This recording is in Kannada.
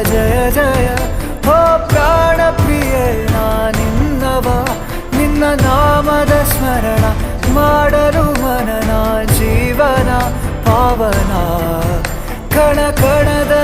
ಜಯ ಜಯ ಹೋ ಪ್ರಾಣ ಪ್ರಿಯೆ ನಿನ್ನವ ನಿನ್ನ ನಾಮದ ಸ್ಮರಣ ಮಾಡಲು ಮನನ ಜೀವನ ಪಾವನ ಕಣ ಕಣದ